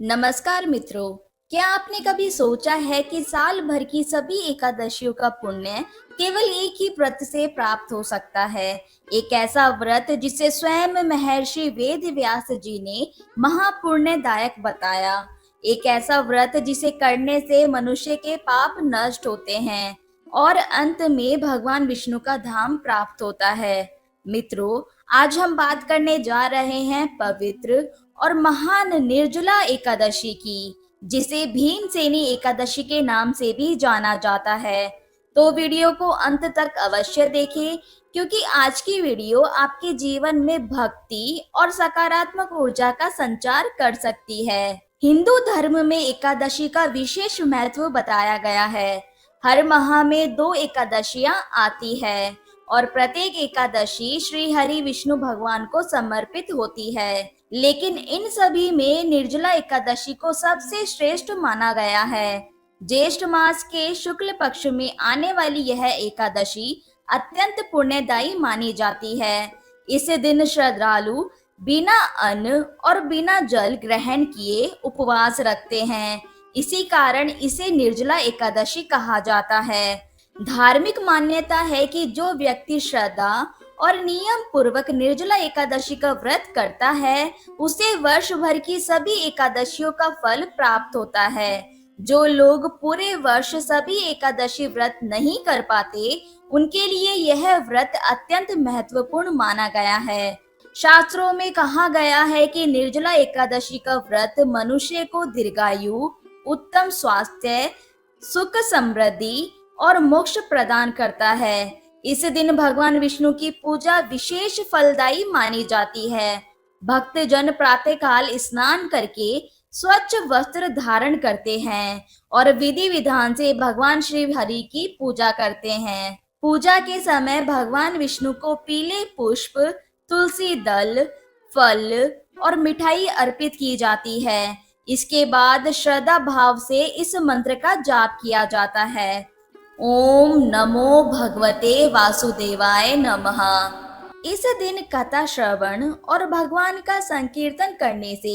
नमस्कार मित्रों। क्या आपने कभी सोचा है कि साल भर की सभी एकादशियों का पुण्य केवल एक ही व्रत से प्राप्त हो सकता है। एक ऐसा व्रत जिसे स्वयं महर्षि वेद व्यास जी ने महापुण्यदायक बताया। एक ऐसा व्रत जिसे करने से मनुष्य के पाप नष्ट होते हैं और अंत में भगवान विष्णु का धाम प्राप्त होता है। मित्रों, आज हम बात करने जा रहे हैं पवित्र और महान निर्जला एकादशी की, जिसे भीमसेनी एकादशी के नाम से भी जाना जाता है। तो वीडियो को अंत तक अवश्य देखें, क्योंकि आज की वीडियो आपके जीवन में भक्ति और सकारात्मक ऊर्जा का संचार कर सकती है। हिंदू धर्म में एकादशी का विशेष महत्व बताया गया है। हर माह में 2 एकादशियां आती है और प्रत्येक एकादशी श्री हरि विष्णु भगवान को समर्पित होती है। लेकिन इन सभी में निर्जला एकादशी को सबसे श्रेष्ठ माना गया है। ज्येष्ठ मास के शुक्ल पक्ष में आने वाली यह एकादशी अत्यंत पुण्यदायी मानी जाती है। इस दिन श्रद्धालु बिना अन्न और बिना जल ग्रहण किए उपवास रखते हैं। इसी कारण इसे निर्जला एकादशी कहा जाता है। धार्मिक मान्यता है कि जो व्यक्ति श्रद्धा और नियम पूर्वक निर्जला एकादशी का व्रत करता है, उसे वर्ष भर की सभी एकादशियों का फल प्राप्त होता है। जो लोग पूरे वर्ष सभी एकादशी व्रत नहीं कर पाते, उनके लिए यह व्रत अत्यंत महत्वपूर्ण माना गया है। शास्त्रों में कहा गया है कि निर्जला एकादशी का व्रत मनुष्य को दीर्घायु, उत्तम स्वास्थ्य, सुख समृद्धि और मोक्ष प्रदान करता है। इस दिन भगवान विष्णु की पूजा विशेष फलदायी मानी जाती है। भक्त जन प्रातःकाल स्नान करके स्वच्छ वस्त्र धारण करते हैं और विधि विधान से भगवान श्री हरि की पूजा करते हैं। पूजा के समय भगवान विष्णु को पीले पुष्प, तुलसी दल, फल और मिठाई अर्पित की जाती है। इसके बाद श्रद्धा भाव से इस मंत्र का जाप किया जाता है। ओम नमो भगवते वासुदेवाय नमः। इस दिन कथा श्रवण और भगवान का संकीर्तन करने से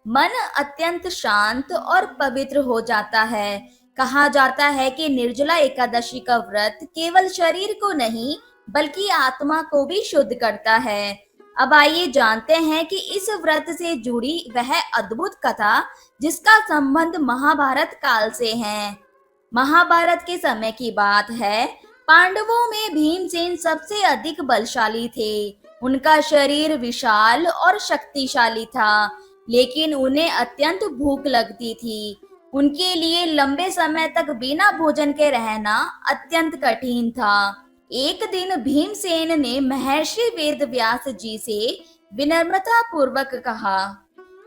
मन अत्यंत शांत और पवित्र हो जाता है। कहा जाता है कि निर्जला एकादशी का व्रत केवल शरीर को नहीं बल्कि आत्मा को भी शुद्ध करता है। अब आइए जानते हैं कि इस व्रत से जुड़ी वह अद्भुत कथा जिसका संबंध महाभारत काल से है। महाभारत के समय की बात है। पांडवों में भीमसेन सबसे अधिक बलशाली थे। उनका शरीर विशाल और शक्तिशाली था, लेकिन उन्हें अत्यंत भूख लगती थी। उनके लिए लंबे समय तक बिना भोजन के रहना अत्यंत कठिन था। एक दिन भीमसेन ने महर्षि वेदव्यास जी से विनम्रता पूर्वक कहा,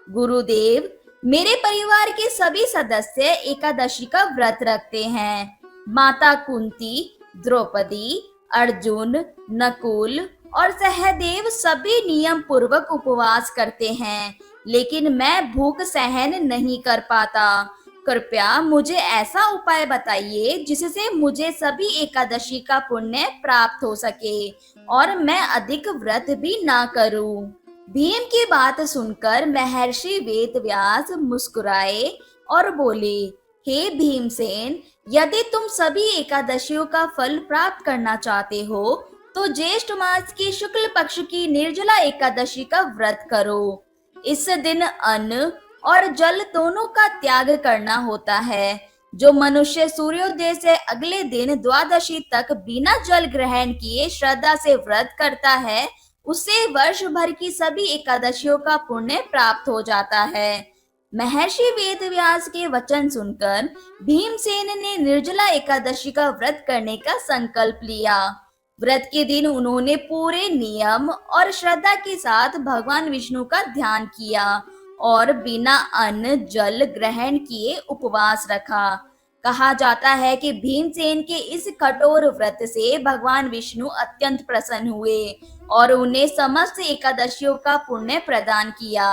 गुरुदेव, मेरे परिवार के सभी सदस्य एकादशी का व्रत रखते हैं। माता कुंती, द्रौपदी, अर्जुन, नकुल और सहदेव सभी नियम पूर्वक उपवास करते हैं, लेकिन मैं भूख सहन नहीं कर पाता। कृपया मुझे ऐसा उपाय बताइए जिससे मुझे सभी एकादशी का पुण्य प्राप्त हो सके और मैं अधिक व्रत भी ना करूं। भीम की बात सुनकर महर्षि वेदव्यास मुस्कुराए और बोले, हे भीमसेन, यदि तुम सभी एकादशियों का फल प्राप्त करना चाहते हो तो ज्येष्ठ मास की शुक्ल पक्ष की निर्जला एकादशी का व्रत करो। इस दिन अन्न और जल दोनों का त्याग करना होता है। जो मनुष्य सूर्योदय से अगले दिन द्वादशी तक बिना जल ग्रहण किए श्रद्धा से व्रत करता है, उसे वर्ष भर की सभी एकादशियों का पुण्य प्राप्त हो जाता है। महर्षि वेदव्यास के वचन सुनकर भीमसेन ने निर्जला एकादशी का व्रत करने का संकल्प लिया। व्रत के दिन उन्होंने पूरे नियम और श्रद्धा के साथ भगवान विष्णु का ध्यान किया और बिना अन्न जल ग्रहण किए उपवास रखा। कहा जाता है कि भीमसेन के इस कठोर व्रत से भगवान विष्णु अत्यंत प्रसन्न हुए और उन्हें समस्त एकादशियों का पुण्य प्रदान किया।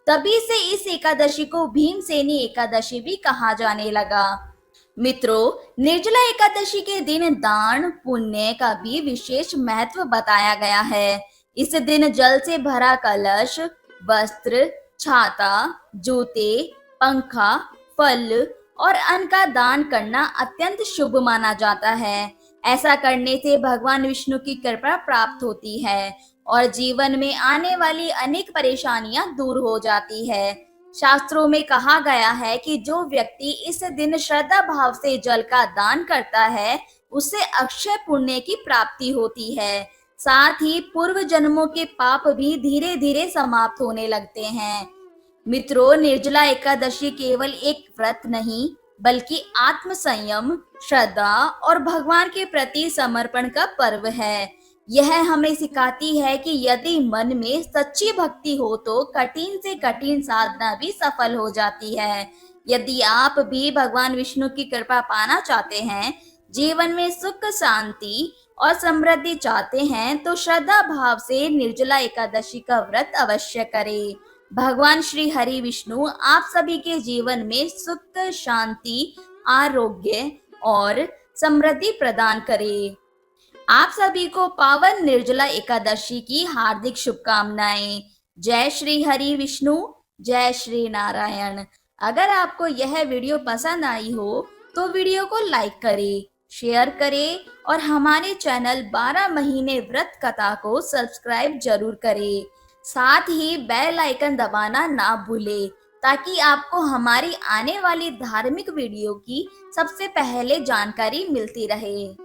तभी से इस एकादशी को भीमसेनी एकादशी भी कहा जाने लगा। मित्रों, निर्जला एकादशी के दिन दान पुण्य का भी विशेष महत्व बताया गया है। इस दिन जल से भरा कलश, वस्त्र, छाता, जूते, पंखा, फल और अन्न का दान करना अत्यंत शुभ माना जाता है। ऐसा करने से भगवान विष्णु की कृपा प्राप्त होती है और जीवन में आने वाली अनेक परेशानियां दूर हो जाती है। शास्त्रों में कहा गया है कि जो व्यक्ति इस दिन श्रद्धा भाव से जल का दान करता है, उसे अक्षय पुण्य की प्राप्ति होती है। साथ ही पूर्व जन्मों के पाप भी धीरे धीरे समाप्त होने लगते हैं। मित्रों, निर्जला एकादशी केवल एक व्रत नहीं, बल्कि आत्म संयम, श्रद्धा और भगवान के प्रति समर्पण का पर्व है। यह हमें सिखाती है कि यदि मन में सच्ची भक्ति हो तो कठिन से कठिन साधना भी सफल हो जाती है। यदि आप भी भगवान विष्णु की कृपा पाना चाहते हैं, जीवन में सुख, शांति और समृद्धि चाहते हैं, तो श्रद्धा भाव से निर्जला एकादशी का व्रत अवश्य करें। भगवान श्री हरि विष्णु आप सभी के जीवन में सुख, शांति, आरोग्य और समृद्धि प्रदान करे। आप सभी को पावन निर्जला एकादशी की हार्दिक शुभकामनाएं। जय श्री हरि विष्णु, जय श्री नारायण। अगर आपको यह वीडियो पसंद आई हो तो वीडियो को लाइक करें, शेयर करें और हमारे चैनल 12 महीने व्रत कथा को सब्सक्राइब जरूर करें। साथ ही बेल आइकन दबाना ना भूलें, ताकि आपको हमारी आने वाली धार्मिक वीडियो की सबसे पहले जानकारी मिलती रहे।